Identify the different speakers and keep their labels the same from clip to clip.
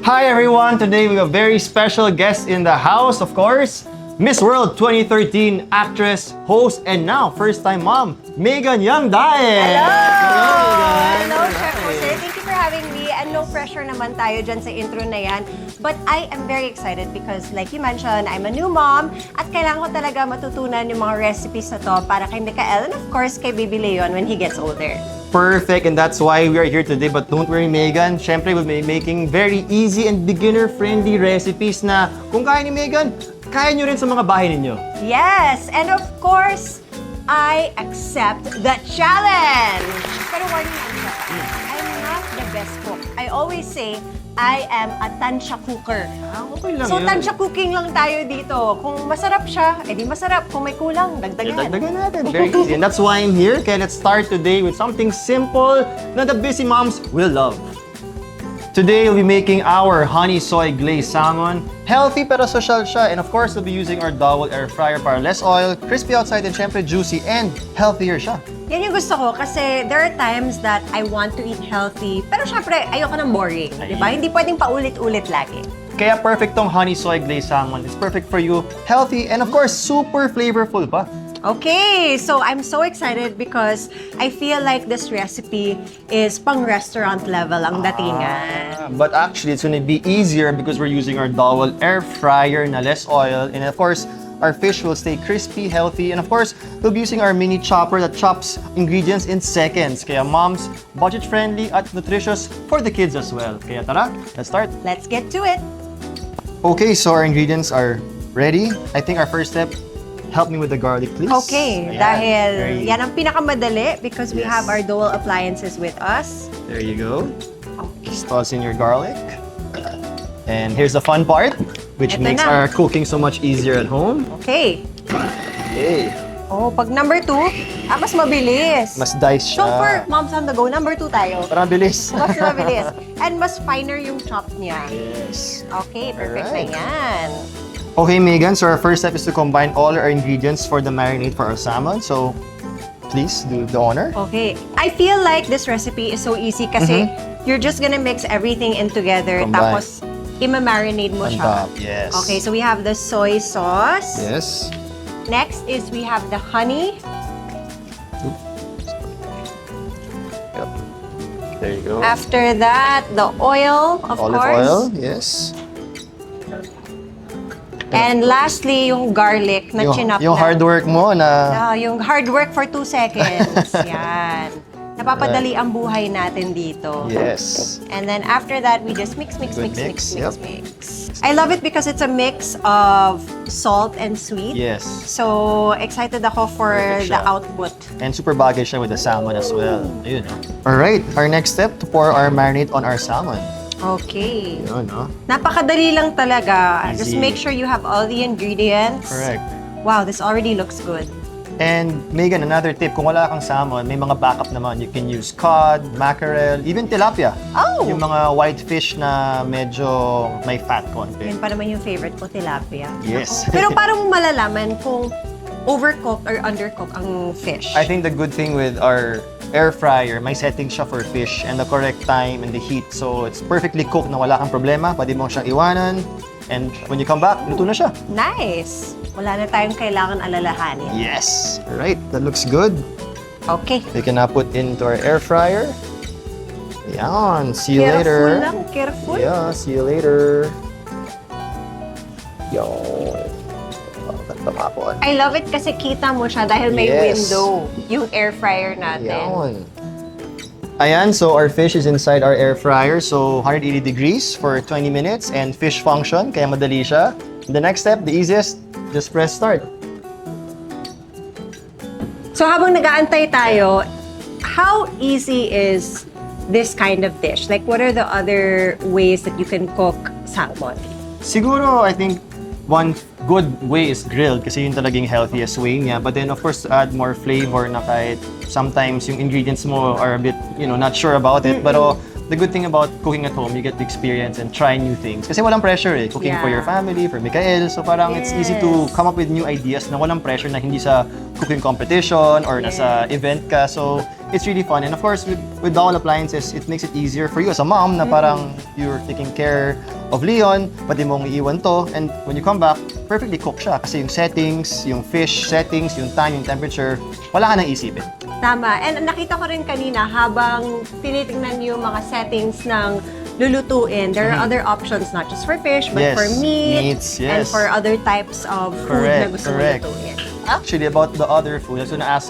Speaker 1: Hi everyone! Today we have a very special guest in the house, of course. Miss World 2013 actress, host, and now first-time mom, Megan Young Dowell.
Speaker 2: Hello, Chef Jose. Thank you for having me. And no pressure naman tayo dyan sa intro na yan. But I am very excited because like you mentioned, I'm a new mom at kailangan ko talaga matutunan yung mga recipes na to para kay Mikael and of course kay Baby Leon when he gets older.
Speaker 1: Perfect, and that's why we are here today. But don't worry, Megan. Syempre, we'll be making very easy and beginner-friendly recipes na kung kaya ni Megan, kaya nyo rin sa mga bahay ninyo.
Speaker 2: Yes, and of course, I accept the challenge. Pero warning lang siya. I'm not the best cook. I always say, I am a tansya cooker.
Speaker 1: Okay lang
Speaker 2: So,
Speaker 1: yun.
Speaker 2: tansya cooking lang tayo dito. Kung masarap siya, edi masarap. Kung may kulang, dagdagan.
Speaker 1: Dagdagan natin. Very easy. And that's why I'm here. Kaya let's start today with something simple na the busy moms will love. Today, we'll be making our Honey Soy Glazed Salmon. Healthy pero social siya. And of course, we'll be using our Dowell air fryer para less oil, crispy outside, and syempre juicy and healthier siya.
Speaker 2: Yan yung gusto ko kasi there are times that I want to eat healthy. Pero syempre, ayoko ng boring. Di ba? Hindi pwedeng paulit-ulit lagi.
Speaker 1: Kaya perfect tong Honey Soy Glazed Salmon. It's perfect for you, healthy, and of course, super flavorful pa.
Speaker 2: Okay, so I'm so excited because I feel like this recipe is pang restaurant level ang datingan.
Speaker 1: But actually, it's gonna be easier because we're using our Dowell air fryer na less oil. And of course, our fish will stay crispy, healthy. And of course, we'll be using our mini chopper that chops ingredients in seconds. Kaya moms, budget-friendly at nutritious for the kids as well. Kaya tara, let's start.
Speaker 2: Let's get to it.
Speaker 1: Okay, so our ingredients are ready. I think our first step, help me with the garlic, please.
Speaker 2: Okay,
Speaker 1: Ayan,
Speaker 2: dahil
Speaker 1: very-
Speaker 2: yan ang pinakamadali because we
Speaker 1: Yes.
Speaker 2: have our Dowell appliances with us.
Speaker 1: There you go.
Speaker 2: Okay.
Speaker 1: Just toss in your garlic. And here's the fun part, which
Speaker 2: Eto
Speaker 1: makes
Speaker 2: na.
Speaker 1: our cooking so much easier at home.
Speaker 2: Okay.
Speaker 1: Okay.
Speaker 2: Oh, pag number 2, mas mabilis.
Speaker 1: Mas dice
Speaker 2: So
Speaker 1: siya.
Speaker 2: for Moms on the Go, number 2 tayo.
Speaker 1: Parang bilis.
Speaker 2: Mas mabilis. And mas finer yung chop niya.
Speaker 1: Yes.
Speaker 2: Okay, perfect
Speaker 1: Alright.
Speaker 2: na yan.
Speaker 1: Okay, Megan, so our first step is to combine all our ingredients for the marinade for our salmon. So, please do the honor.
Speaker 2: Okay. I feel like this recipe is so easy kasi you're just gonna mix everything in together
Speaker 1: Combine.
Speaker 2: tapos ima-marinate mo
Speaker 1: On
Speaker 2: siya.
Speaker 1: top, yes.
Speaker 2: Okay, so we have the soy sauce.
Speaker 1: Yes.
Speaker 2: Next is we have the honey.
Speaker 1: Yep. There you go.
Speaker 2: After that, the oil, of
Speaker 1: Olive
Speaker 2: course.
Speaker 1: oil, yes.
Speaker 2: And lastly, yung garlic na chinop
Speaker 1: Yung hard work mo na
Speaker 2: Yung hard work for 2 seconds. Yan. Napapadali ang buhay natin dito.
Speaker 1: yes.
Speaker 2: And then after that, we just mix.
Speaker 1: Good mix, yep.
Speaker 2: I love it because it's a mix of salt and sweet.
Speaker 1: Yes.
Speaker 2: So, excited ako for
Speaker 1: Perfect
Speaker 2: the
Speaker 1: siya.
Speaker 2: output.
Speaker 1: And super bagay siya with the salmon as well. Ayun, no? Alright, our next step to pour our marinade on our salmon.
Speaker 2: Okay.
Speaker 1: Yun, no?
Speaker 2: Napakadali lang talaga.
Speaker 1: Easy.
Speaker 2: Just make sure you have all the ingredients.
Speaker 1: Correct.
Speaker 2: Wow, this already looks good.
Speaker 1: And Megan, another tip, kung wala kang salmon, may mga backup naman. You can use cod, mackerel, even tilapia.
Speaker 2: Oh!
Speaker 1: Yung mga white fish na medyo may fat konti.
Speaker 2: Yun pa naman yung favorite ko, tilapia.
Speaker 1: Yes.
Speaker 2: Pero parang malalaman kung overcooked or undercooked ang fish.
Speaker 1: I think the good thing with our air fryer, may setting siya for fish and the correct time and the heat. So it's perfectly cooked na wala kang problema. Pwede mo siyang iwanan. And when you come back, luto na siya.
Speaker 2: Nice! Wala na tayong kailangan alalahanin.
Speaker 1: Yes! Alright, that looks good.
Speaker 2: Okay.
Speaker 1: We can now put into our air fryer. Yan, see you
Speaker 2: Careful
Speaker 1: later.
Speaker 2: lang, careful.
Speaker 1: Yeah, see you later. Yo. Tapapon.
Speaker 2: I love it kasi kita mo siya dahil may
Speaker 1: Yes.
Speaker 2: window yung air fryer natin.
Speaker 1: Yan. Ayan, so our fish is inside our air fryer. So 180 degrees for 20 minutes and fish function, kaya madali siya. The next step, the easiest, just press start.
Speaker 2: So habang nag-aantay tayo, how easy is this kind of dish? Like, what are the other ways that you can cook salmon?
Speaker 1: Siguro, I think one good way is grilled kasi yun talagang healthiest way niya. But then, of course, to add more flavor na kahit sometimes yung ingredients mo are a bit, not sure about it. Pero the good thing about cooking at home, you get to experience and try new things. Kasi walang pressure eh. Cooking for your
Speaker 2: Yeah.
Speaker 1: family, for Mikael. So parang it's easy to
Speaker 2: Yes.
Speaker 1: come up with new ideas na walang pressure na hindi sa cooking competition or nasa event ka. So it's really fun. And of course, with Dowell appliances, it makes it easier for you as a mom na parang you're taking care of Leon, pwede mong iiwan to. And when you come back, perfectly cooked siya. Kasi yung settings, yung fish settings, yung time, yung temperature, wala ka nang isipin.
Speaker 2: Tama. And nakita ko rin kanina, habang tinitingnan yung mga settings ng lulutuin, there are other options, not just for fish, but
Speaker 1: Yes,
Speaker 2: for meat,
Speaker 1: meats,
Speaker 2: and
Speaker 1: yes.
Speaker 2: for other types of food na gusto mo lutuin.
Speaker 1: Actually, about the other food, I was gonna ask,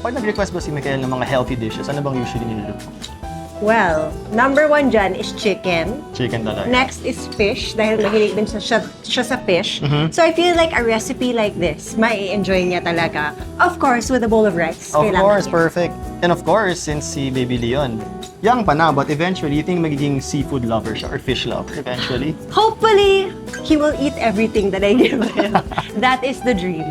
Speaker 1: pag nag-request ba si Michael ng mga healthy dishes, ano bang usually niluluto?
Speaker 2: Well, number one dyan is chicken.
Speaker 1: Chicken talaga.
Speaker 2: Next is fish, dahil mahilig din siya sa fish. So I feel like a recipe like this, mai-enjoy niya talaga. Of course, with a bowl of rice.
Speaker 1: Of
Speaker 2: kailangan
Speaker 1: course,
Speaker 2: niya.
Speaker 1: perfect. And of course, since si Baby Leon, young pa na, but eventually, you think magiging seafood lover siya or fish lover eventually?
Speaker 2: Hopefully, he will eat everything that I give him. That is the dream.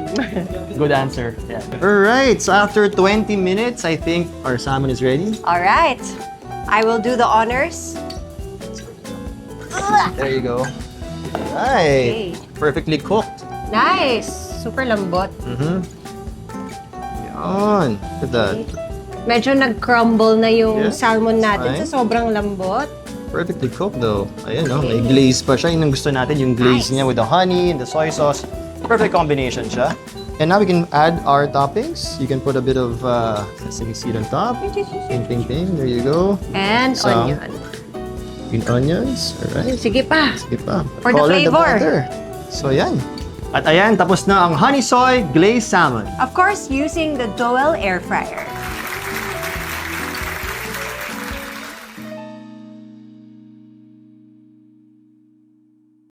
Speaker 1: Good answer. Yeah. Alright, so after 20 minutes, I think our salmon is ready.
Speaker 2: All right. I will do the honors.
Speaker 1: There you go. Alright.
Speaker 2: Okay.
Speaker 1: Perfectly cooked.
Speaker 2: Nice. Super lambot.
Speaker 1: Yan. Look at that.
Speaker 2: Medyo nag-crumble na yung
Speaker 1: Yes,
Speaker 2: salmon natin
Speaker 1: fine.
Speaker 2: sa sobrang lambot.
Speaker 1: Perfectly cooked though. Ayan, no? May glaze pa siya. Yun ang gusto natin, yung glaze
Speaker 2: Nice.
Speaker 1: niya with the honey and the soy sauce. Perfect combination siya. And now we can add our toppings. You can put a bit of sesame seed on top. Ping, ping, ping. There you go.
Speaker 2: And
Speaker 1: Some
Speaker 2: onion.
Speaker 1: green onions. Alright.
Speaker 2: Sige pa.
Speaker 1: Sige pa.
Speaker 2: For the
Speaker 1: Color
Speaker 2: flavor.
Speaker 1: better. So, yan. At ayan, tapos na ang Honey Soy Glazed Salmon.
Speaker 2: Of course, using the Dowell air fryer.